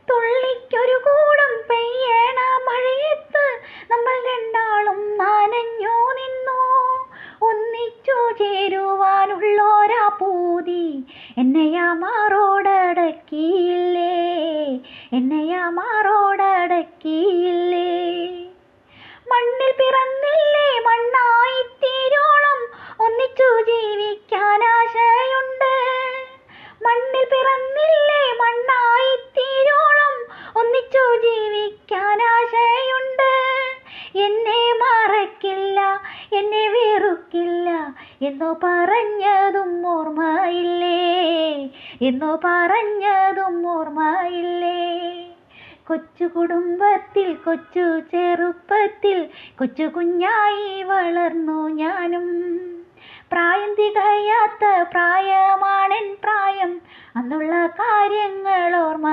തുള്ളിക്കൊരു കൂടും പെയ്യണ മഴയത്ത് നമ്മൾ രണ്ടാളും നനഞ്ഞു നിന്നു. ഒന്നിച്ചു ചേരുവാനുള്ളോരാ പൂതി എന്നെയാ മാറോടടക്കിയില്ലേ, എന്നെയാ മാറോടടക്കിയില്ലേ. മണ്ണിൽ പിറന്നില്ലേ മണ്ണായിത്തീരോളം ഒന്നിച്ചു ജീവിക്കാൻ ആശയുണ്ട്. മണ്ണിൽ പിറന്നില്ലേ മണ്ണായിത്തീരോളം ഒന്നിച്ചു ജീവിക്കാൻ ആശയുണ്ട്. എന്നെ മറക്കില്ല, എന്നെ വെറുക്കില്ല എന്നു പറഞ്ഞതും ഓർമ്മയില്ലേ, എന്നു പറഞ്ഞതും ഓർമ്മയില്ലേ. കൊച്ചു കുടുംബത്തിൽ കൊച്ചു ചെറുപ്പത്തിൽ കൊച്ചു കുഞ്ഞായി വളർന്നു ഞാനും. പ്രായം തികയാത്ത പ്രായമാണെൻ പ്രായം, അന്നുള്ള കാര്യങ്ങൾ ഓർമ്മ